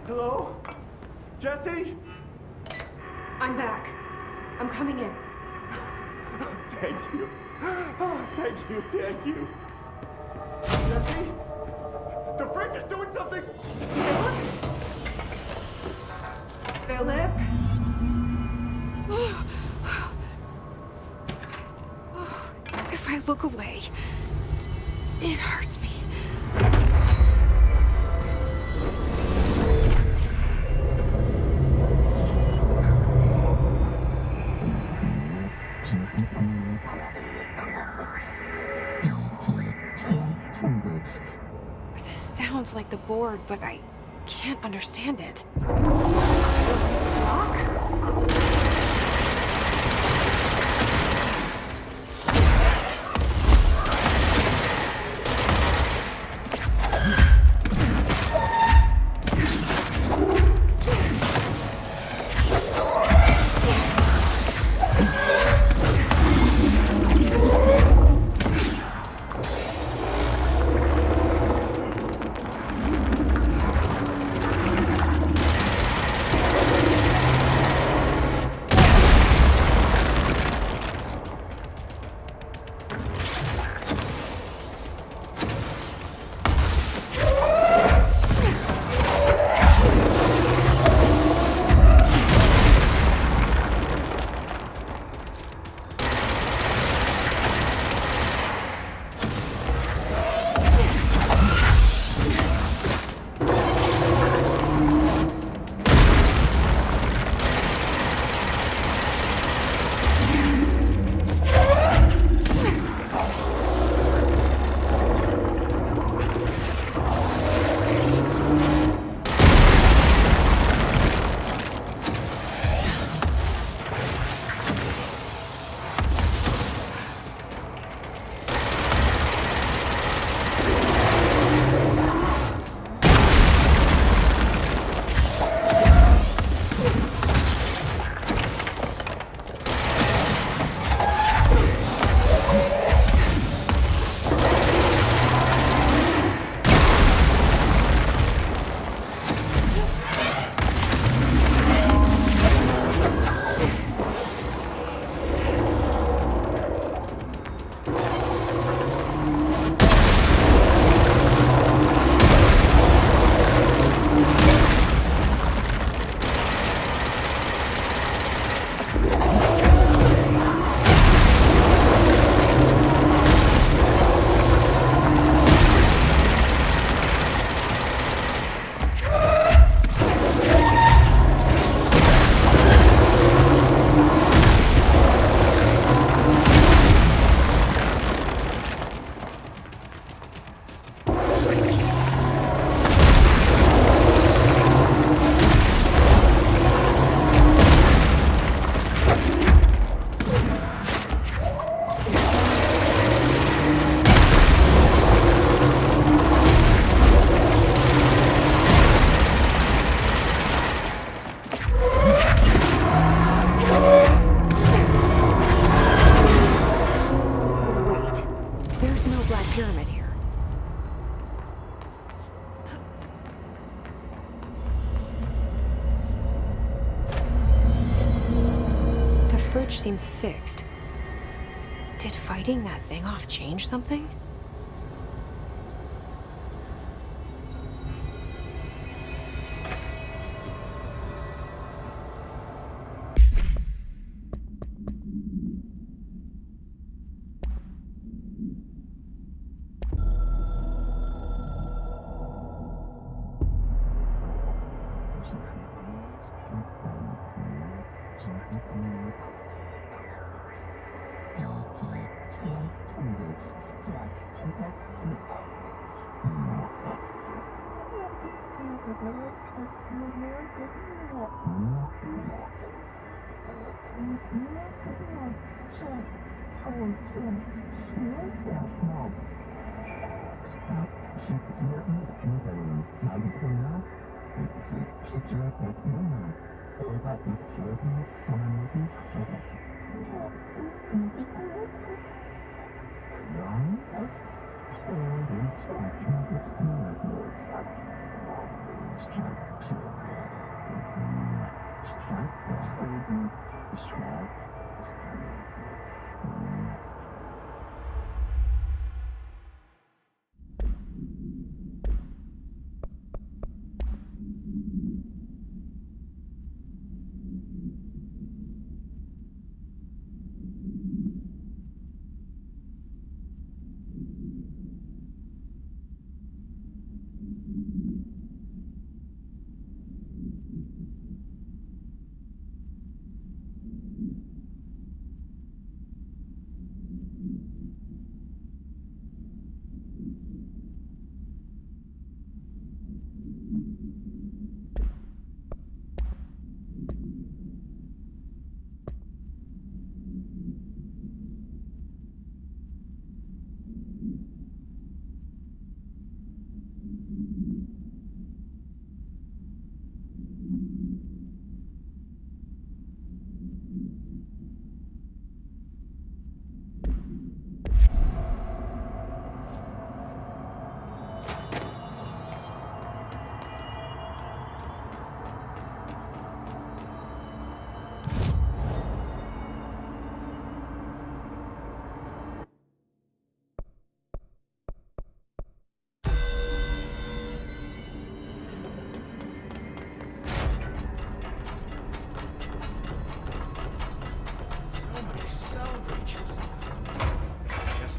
Hello? Jesse? I'm back. I'm coming in. Thank you. Oh, thank you, thank you. Jesse? The fridge is doing something! Philip? If I look away, it hurts me. This sounds like the board, but I can't understand it. Fuck? Pyramid here. The fridge seems fixed. Did fighting that thing off change something?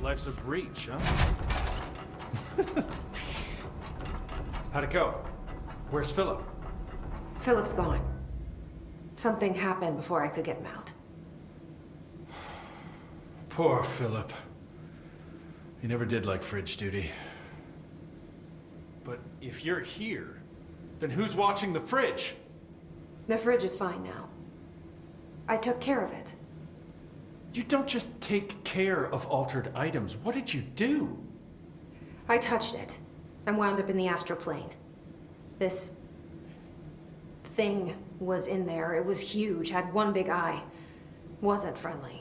life's a breach, huh? How'd it go? Where's Philip? Philip's gone. Something happened before I could get him out. Poor Philip. He never did like fridge duty. But if you're here, then who's watching the fridge? The fridge is fine now. I took care of it. You don't just take care of altered items. What did you do? I touched it and wound up in the astral plane. This thing was in there. It was huge, had one big eye. Wasn't friendly.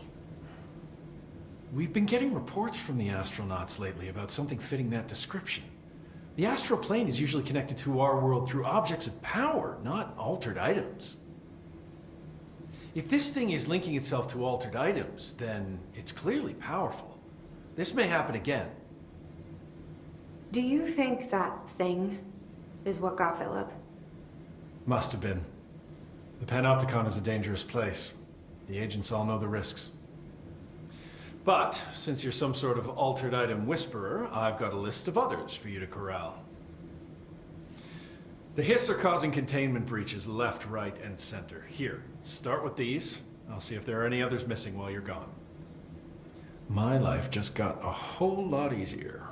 We've been getting reports from the astronauts lately about something fitting that description. The astral plane is usually connected to our world through objects of power, not altered items. If this thing is linking itself to altered items, then it's clearly powerful. This may happen again. Do you think that thing is what got Philip? Must have been. The Panopticon is a dangerous place. The agents all know the risks. But, since you're some sort of altered item whisperer, I've got a list of others for you to corral. The Hiss are causing containment breaches left, right, and center. Here, start with these. I'll see if there are any others missing while you're gone. My life just got a whole lot easier.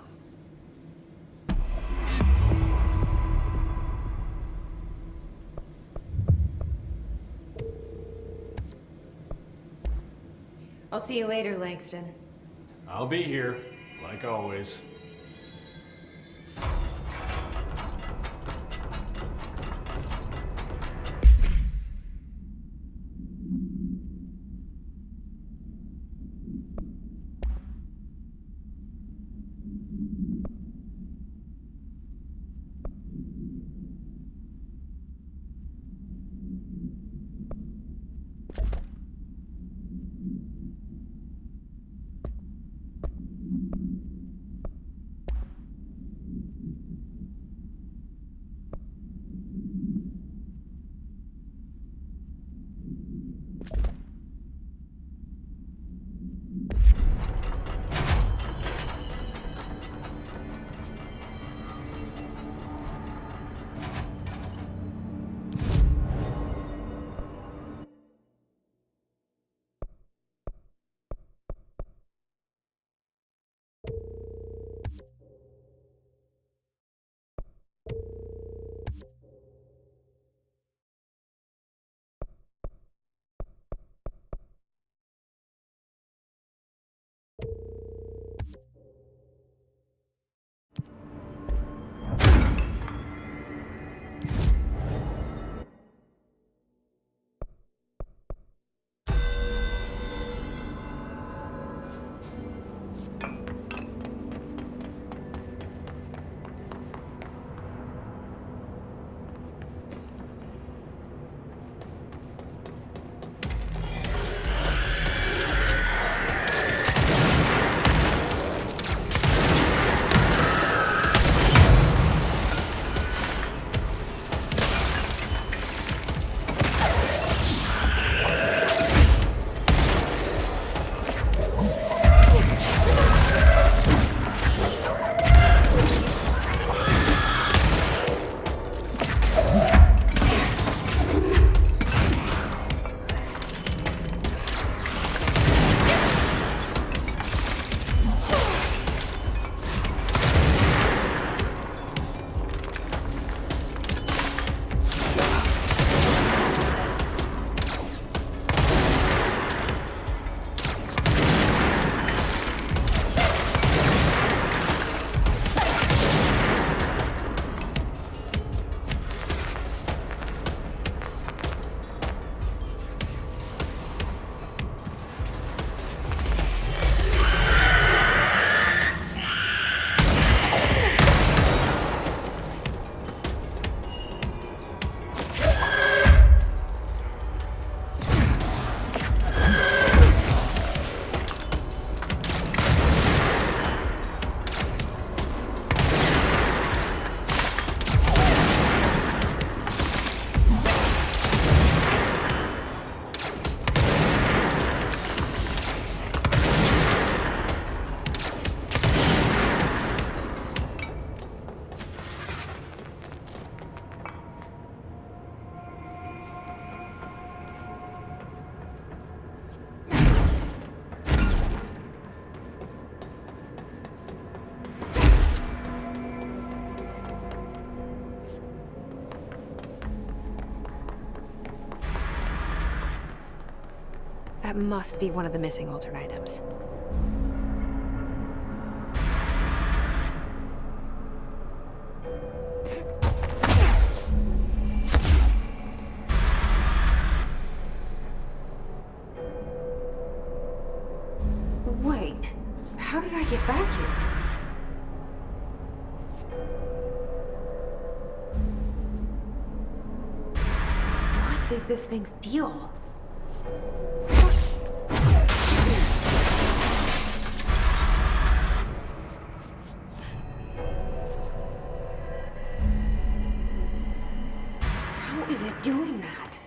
I'll see you later, Langston. I'll be here, like always. That must be one of the missing altered items. Wait, how did I get back here? What is this thing's deal? How is it doing that?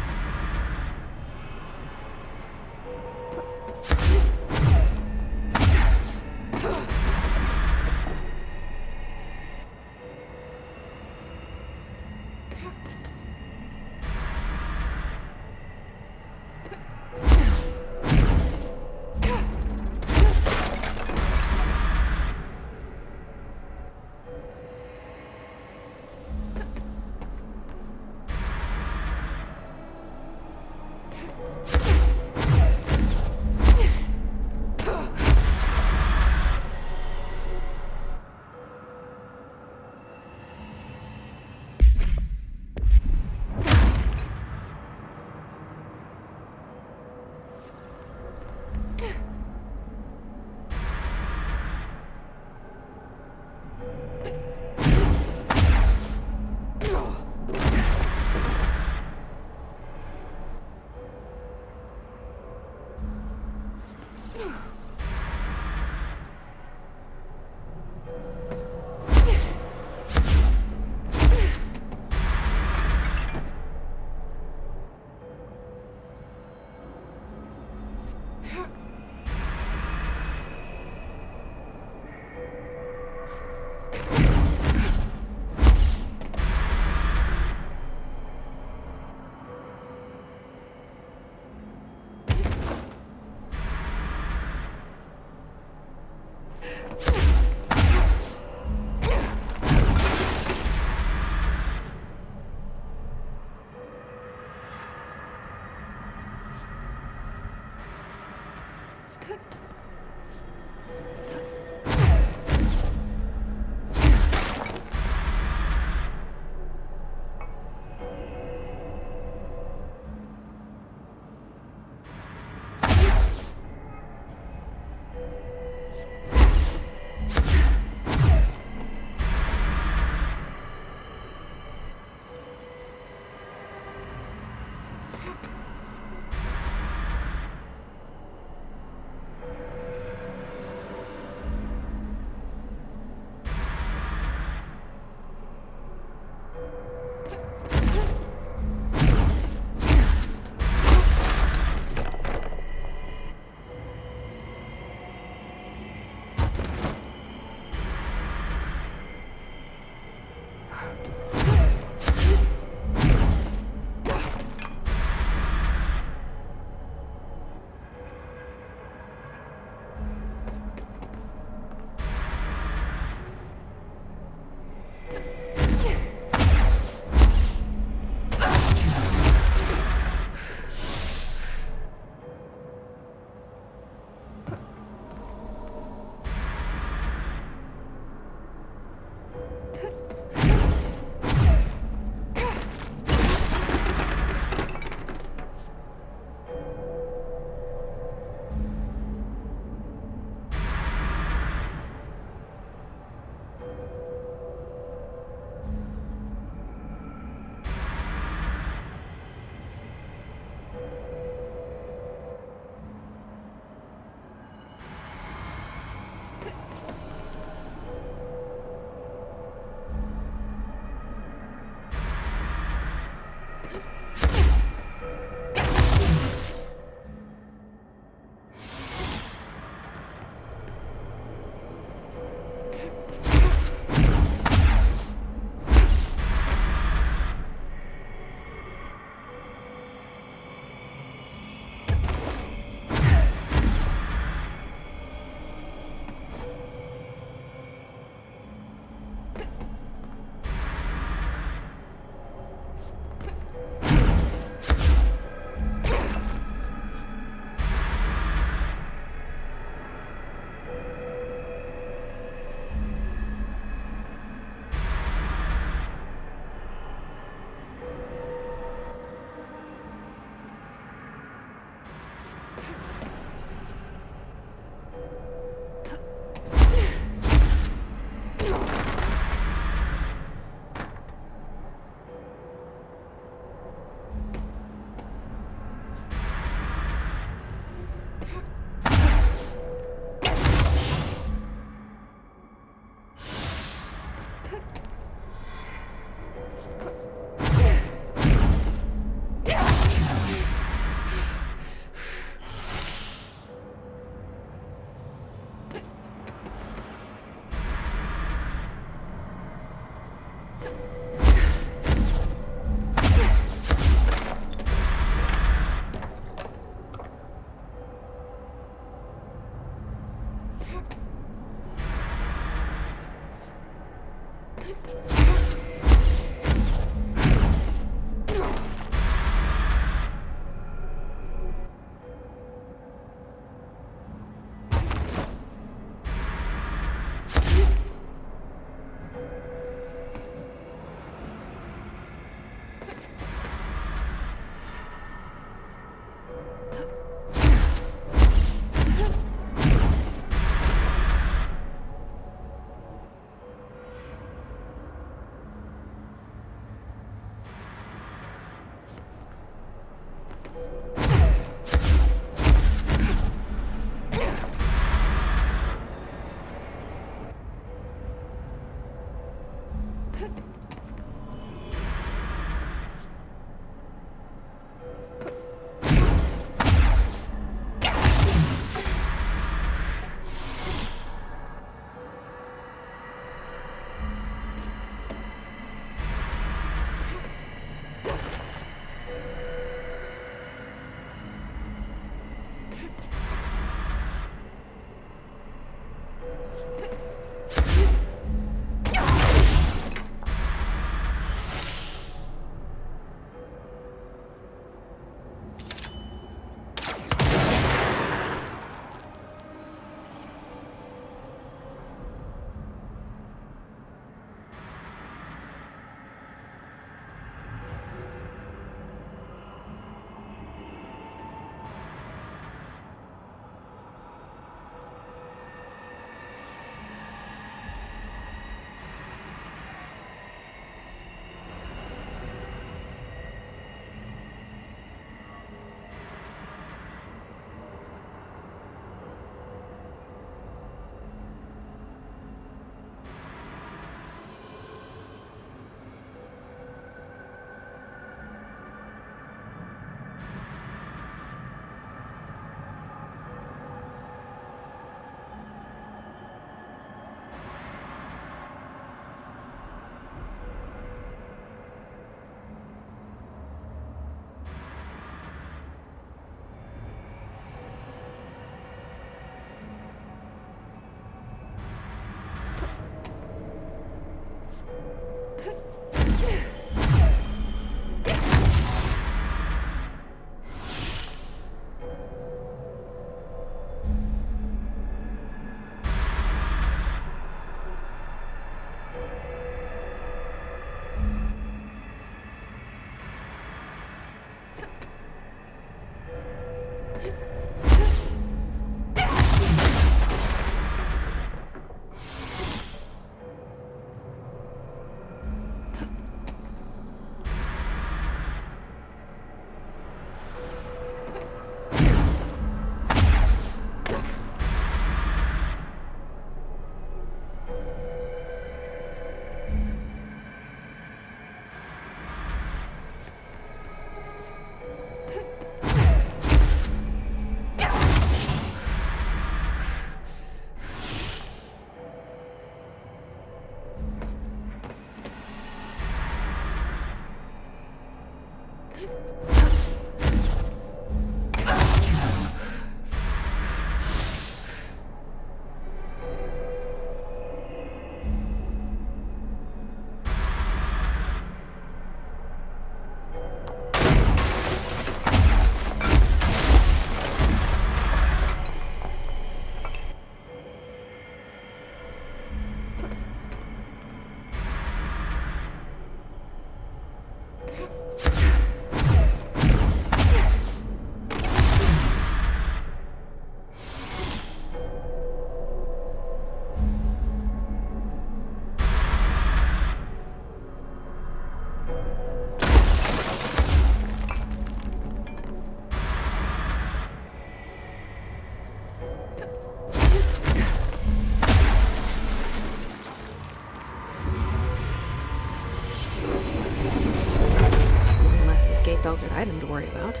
Escaped altered item to worry about.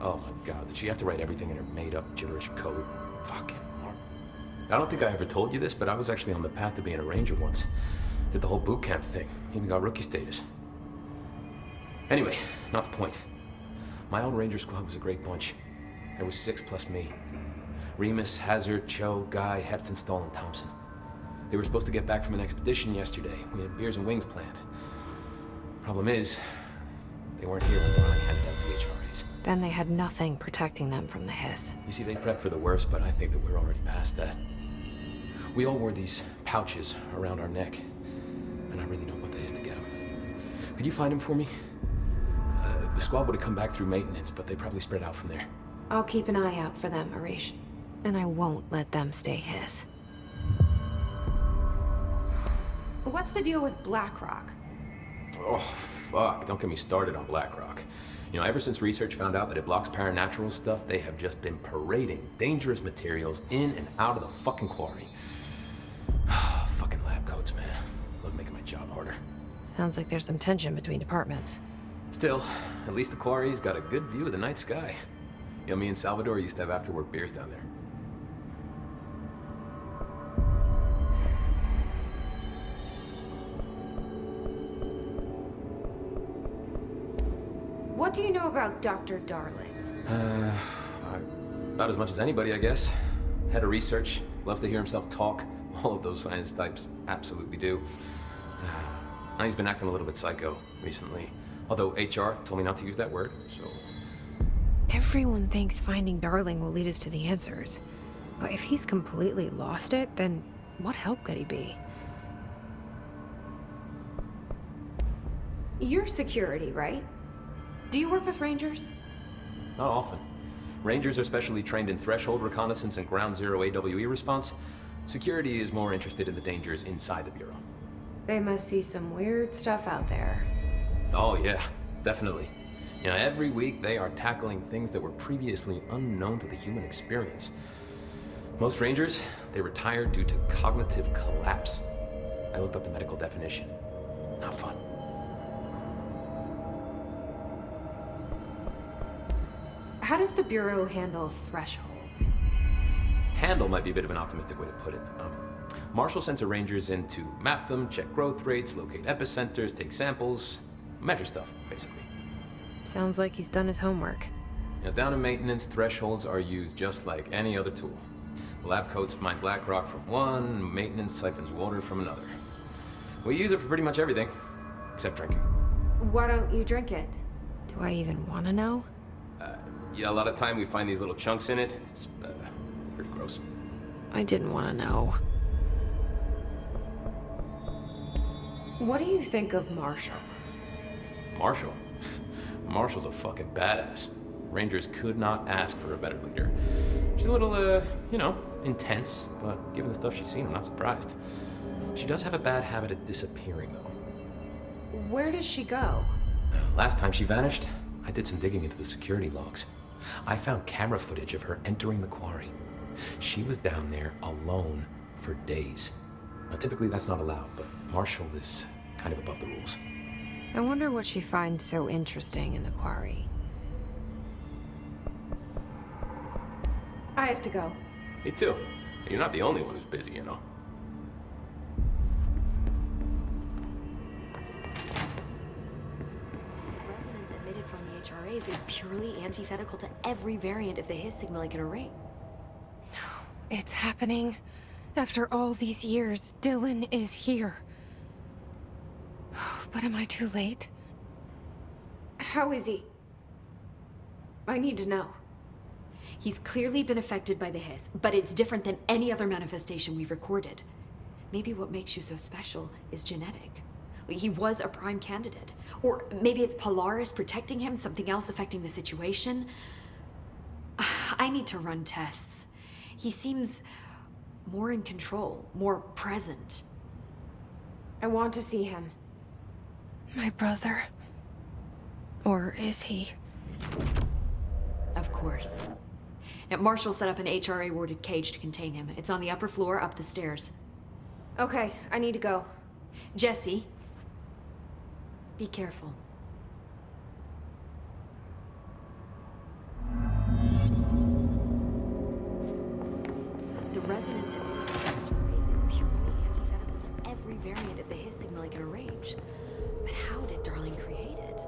Oh my god, did she have to write everything in her made-up gibberish code? Fucking Mark. I don't think I ever told you this, but I was actually on the path to being a ranger once. Did the whole boot camp thing. Even got rookie status. Anyway, not the point. My old ranger squad was a great bunch. There was 6 plus me. Remus, Hazard, Cho, Guy, Hepton, Stahl, and Thompson. They were supposed to get back from an expedition yesterday. We had beers and wings planned. Problem is, they weren't here when Darling handed out the HRAs. Then they had nothing protecting them from the hiss. You see, they prepped for the worst, but I think that we're already past that. We all wore these pouches around our neck, and I really don't want the hiss to get them. Could you find them for me? The squad would have come back through maintenance, but they probably spread out from there. I'll keep an eye out for them, Arish. And I won't let them stay hiss. What's the deal with BlackRock? Oh, fuck. Don't get me started on BlackRock. You know, ever since research found out that it blocks paranatural stuff, they have just been parading dangerous materials in and out of the fucking quarry. Fucking lab coats, man. Love making my job harder. Sounds like there's some tension between departments. Still, at least the quarry's got a good view of the night sky. You know, me and Salvador used to have after-work beers down there. What do you know about Dr. Darling? About as much as anybody, I guess. Head of research, loves to hear himself talk. All of those science types absolutely do. He's been acting a little bit psycho recently. Although HR told me not to use that word, so... Everyone thinks finding Darling will lead us to the answers. But if he's completely lost it, then what help could he be? You're security, right? Do you work with Rangers? Not often. Rangers are specially trained in threshold reconnaissance and ground zero AWE response. Security is more interested in the dangers inside the Bureau. They must see some weird stuff out there. Oh yeah, definitely. You know, every week they are tackling things that were previously unknown to the human experience. Most Rangers, they retire due to cognitive collapse. I looked up the medical definition. Not fun. How does the Bureau handle thresholds? Handle might be a bit of an optimistic way to put it. Marshall sends her rangers in to map them, check growth rates, locate epicenters, take samples, measure stuff, basically. Sounds like he's done his homework. Now, down in maintenance, thresholds are used just like any other tool. Lab coats mine black rock from one, maintenance siphons water from another. We use it for pretty much everything, except drinking. Why don't you drink it? Do I even want to know? Yeah, a lot of time we find these little chunks in it. It's pretty gross. I didn't want to know. What do you think of Marshall? Marshall? Marshall's a fucking badass. Rangers could not ask for a better leader. She's a little, intense, but given the stuff she's seen, I'm not surprised. She does have a bad habit of disappearing, though. Where does she go? Last time she vanished, I did some digging into the security logs. I found camera footage of her entering the quarry. She was down there alone for days. Now, typically that's not allowed, but Marshall is kind of above the rules. I wonder what she finds so interesting in the quarry. I have to go. Me too. You're not the only one who's busy, you know. The resonance emitted from the HRAs is purely antithetical to every variant of the His signaling in a ring. It's happening. After all these years, Dylan is here. But am I too late? How is he? I need to know. He's clearly been affected by the Hiss, but it's different than any other manifestation we've recorded. Maybe what makes you so special is genetic. He was a prime candidate. Or maybe it's Polaris protecting him, something else affecting the situation. I need to run tests. He seems more in control, more present. I want to see him. My brother. Or is he? Of course. Now, Marshall set up an HRA-warded cage to contain him. It's on the upper floor, up the stairs. Okay, I need to go. Jesse, be careful. The resonance emitted by the HRAs is purely antithetical to every variant of the His signal I can arrange. But how did Darling create it?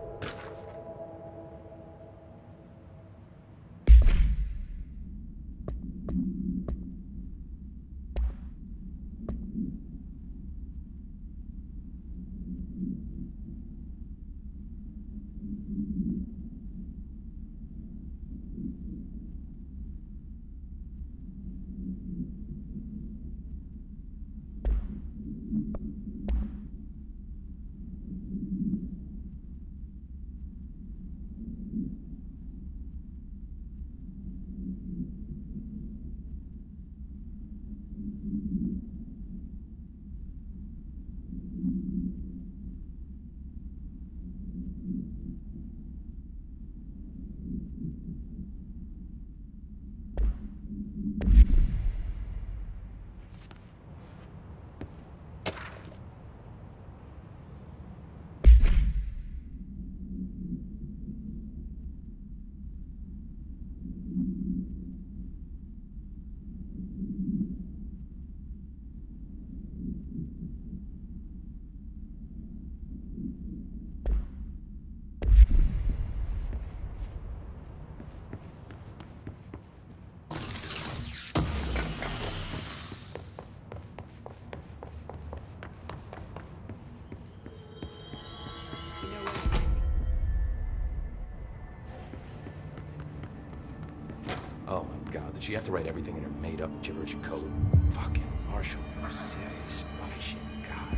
Oh my god, did she have to write everything in her made-up gibberish code? Fucking Marshall, you serious spy shit, god.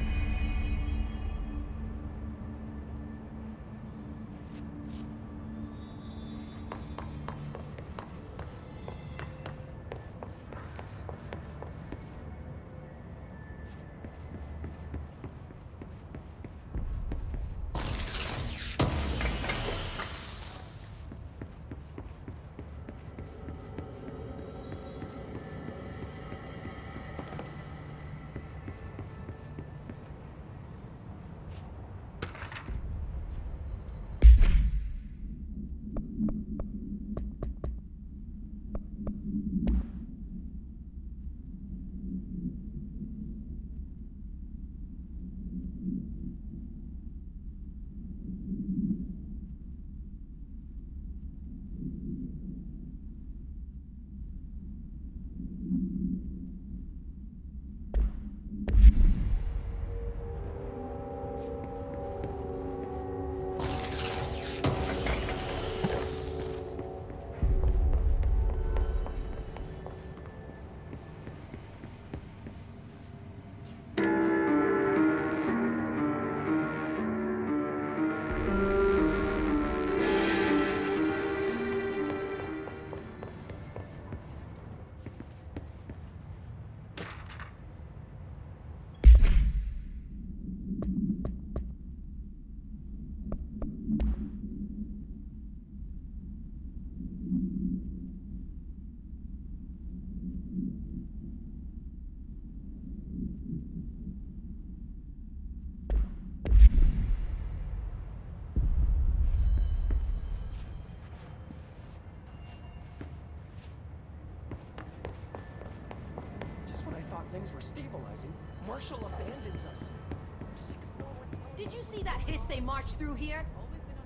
thought things were stabilizing, Marshall abandons us. I'm sick of no one telling Did you see that hiss they marched through here?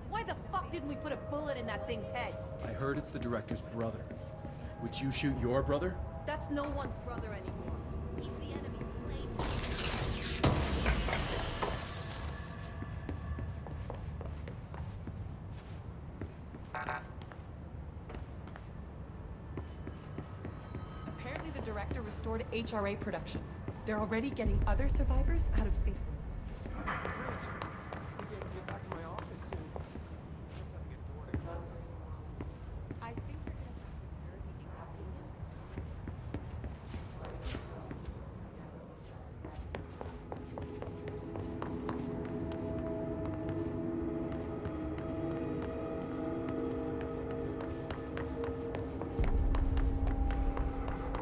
Why the fuck didn't we put a bullet in that thing's head? I heard it's the director's brother. Would you shoot your brother? That's no one's brother anymore. He's the enemy plain. Apparently the director restored HRA production. They're already getting other survivors out of safe rooms. Great. Maybe I can get back to my office soon. Just having a door to close. I think they're gonna have to endure the inconvenience.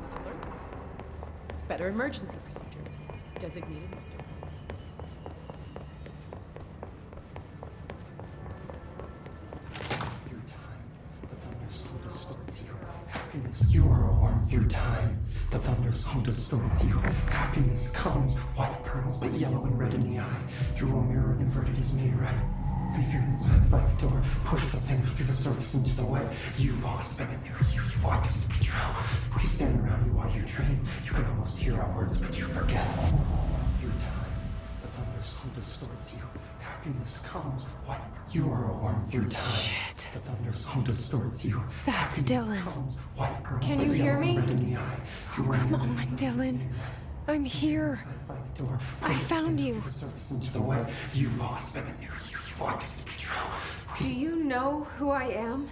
To learn from this. Better emergency procedures. Designated muster points. Through time, the thunder's home distorts you. Happiness, you are a worm through time. The thunder's home distorts you. Happiness comes, white pearls, but yellow and red in the eye. Through a mirror, inverted is made right. Leave your insides by the door. Push the fingers through the surface into the wet. You've always been a new you. You want this to be true. We stand around you while you dream. You can almost hear our words, but you forget. Through time, the thunder's home distorts you. Happiness comes, white. You are a worm through time. Shit. The thunder's home distorts you. That's Happiness Dylan. comes, white pearls, Can but you hear yellow and me? red in the eye. Oh, come on, Dylan. I'm here. By the door. I found you. Through the surface into the wet. You've always been a new you. You want this to be true. Do you know who I am?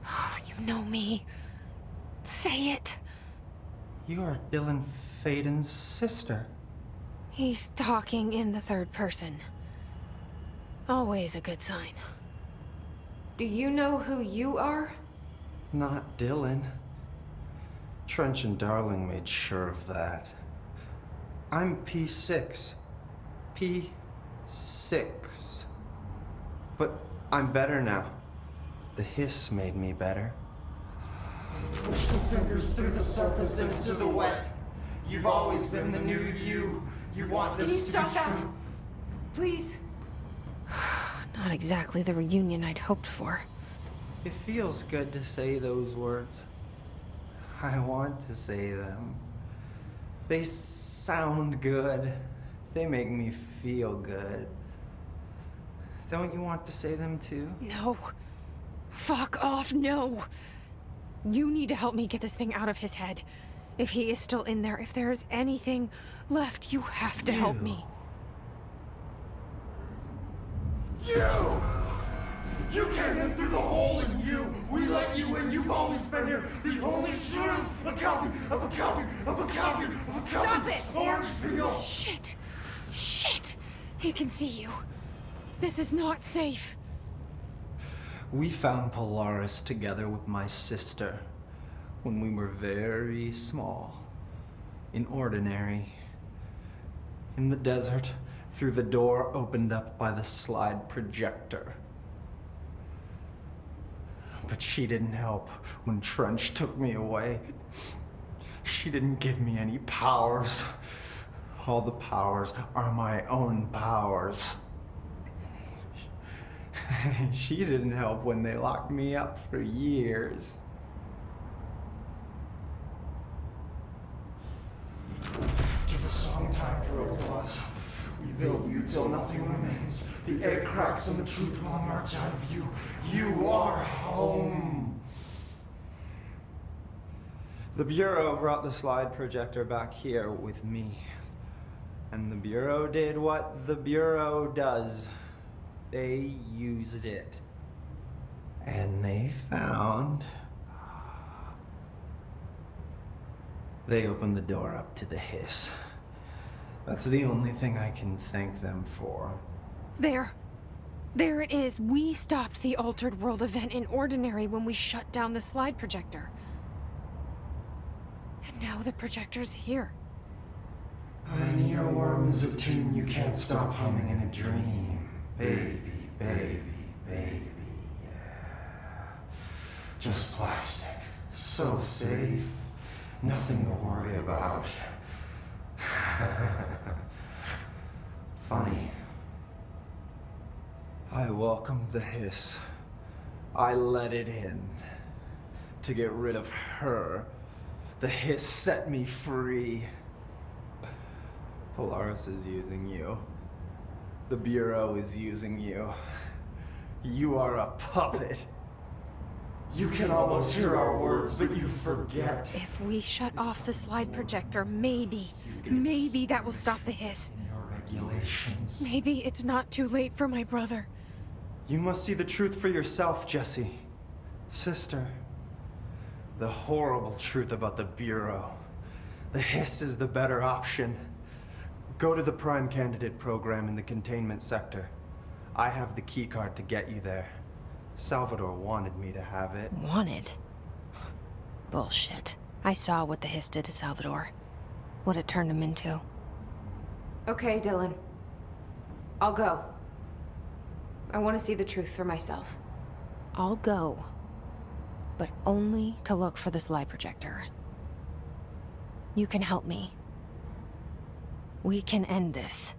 Oh, you know me. Say it. You are Dylan Faden's sister. He's talking in the third person. Always a good sign. Do you know who you are? Not Dylan. Trench and Darling made sure of that. I'm P6. P6. But I'm better now. The hiss made me better. Push the fingers through the surface into the wet. You've always been the new you. You want this Can you to stop be that? true. Please. Not exactly the reunion I'd hoped for. It feels good to say those words. I want to say them. They sound good. They make me feel good. Don't you want to say them too? No. Fuck off, no. You need to help me get this thing out of his head. If he is still in there, if there is anything left, you have to help me. You! You came in through the hole in you! We let you in, you've always been here! The only truth! A copy of a copy of a copy of a copy! Stop it! Orange peel! Shit. Shit. He can see you. This is not safe. We found Polaris together with my sister when we were very small, in Ordinary, in the desert, through the door opened up by the slide projector. But she didn't help when Trench took me away. She didn't give me any powers. All the powers are my own powers. She didn't help when they locked me up for years. After the song time for applause, we build you till nothing remains. The egg cracks and the truth will emerge out of you. You are home. The Bureau brought the slide projector back here with me. And the Bureau did what the Bureau does. They used it. And they found... They opened the door up to the hiss. That's the only thing I can thank them for. There. There it is. We stopped the Altered World event in Ordinary when we shut down the slide projector. And now the projector's here. An earworm is a tune you can't stop humming in a dream. Baby, baby, baby, yeah. Just plastic. So safe. Nothing to worry about. Funny. I welcomed the hiss. I let it in. To get rid of her. The hiss set me free. Polaris is using you. The Bureau is using you. You are a puppet. You can almost hear our words, but you forget. If we shut off the slide projector, maybe that will stop the hiss. Your regulations. Maybe it's not too late for my brother. You must see the truth for yourself, Jesse. Sister. The horrible truth about the Bureau. The hiss is the better option. Go to the Prime Candidate program in the containment sector. I have the keycard to get you there. Salvador wanted me to have it. Wanted? Bullshit. I saw what the hiss did to Salvador. What it turned him into. Okay, Dylan. I'll go. I want to see the truth for myself. I'll go. But only to look for the slide projector. You can help me. We can end this.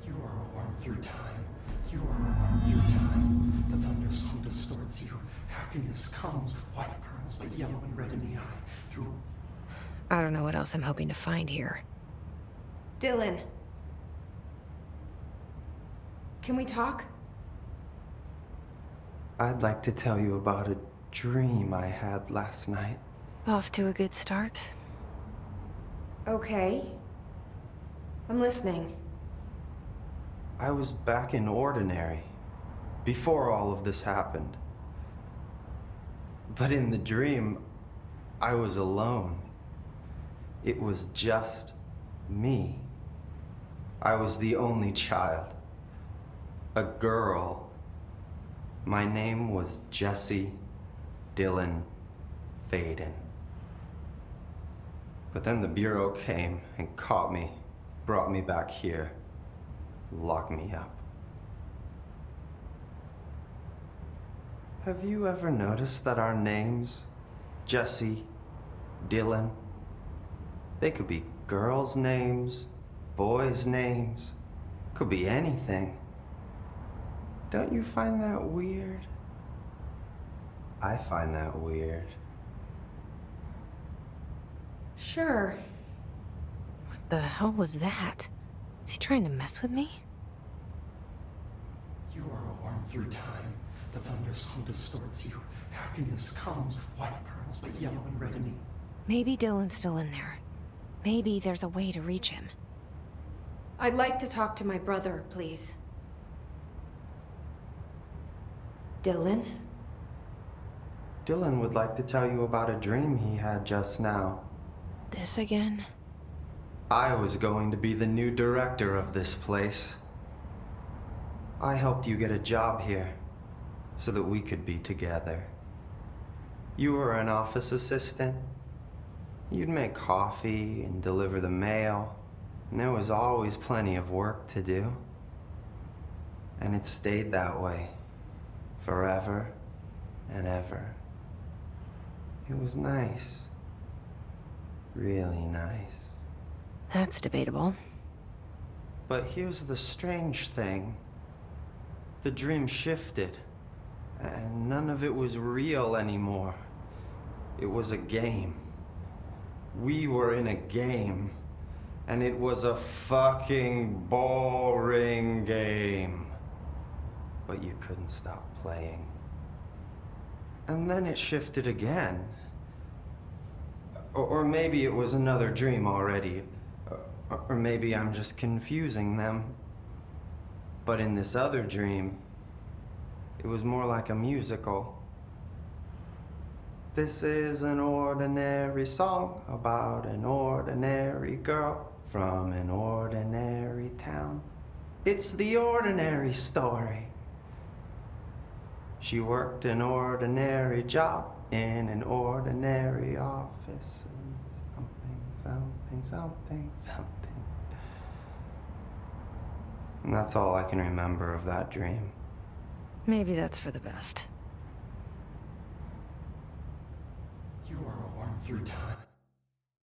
You are a worm through time. You are a worm through time. The thunderstorm distorts you. Happiness comes, white pearls, but yellow and red in the eye. Through. I don't know what else I'm hoping to find here. Dylan. Can we talk? I'd like to tell you about a dream I had last night. Off to a good start. Okay. I'm listening. I was back in Ordinary, before all of this happened. But in the dream, I was alone. It was just me. I was the only child. A girl. My name was Jesse Dylan Faden. But then the Bureau came and caught me, brought me back here, locked me up. Have you ever noticed that our names, Jesse, Dylan, they could be girls' names, boys' names, could be anything. Don't you find that weird? I find that weird. Sure. What the hell was that? Is he trying to mess with me? You are a worm through time. The thunderstorm distorts you. Happiness comes, white pearls, but yellow and red in the... Maybe Dylan's still in there. Maybe there's a way to reach him. I'd like to talk to my brother, please. Dylan? Dylan would like to tell you about a dream he had just now. This again? I was going to be the new director of this place. I helped you get a job here, so that we could be together. You were an office assistant. You'd make coffee and deliver the mail, and there was always plenty of work to do. And it stayed that way, forever and ever. It was nice. Really nice. That's debatable. But here's the strange thing. The dream shifted, and none of it was real anymore. It was a game. We were in a game, and it was a fucking boring game. But you couldn't stop playing. And then it shifted again. Or maybe it was another dream already. Or maybe I'm just confusing them. But in this other dream, it was more like a musical. This is an ordinary song about an ordinary girl from an ordinary town. It's the ordinary story. She worked an ordinary job in an ordinary office. And something. And that's all I can remember of that dream. Maybe that's for the best. You are a worm through time.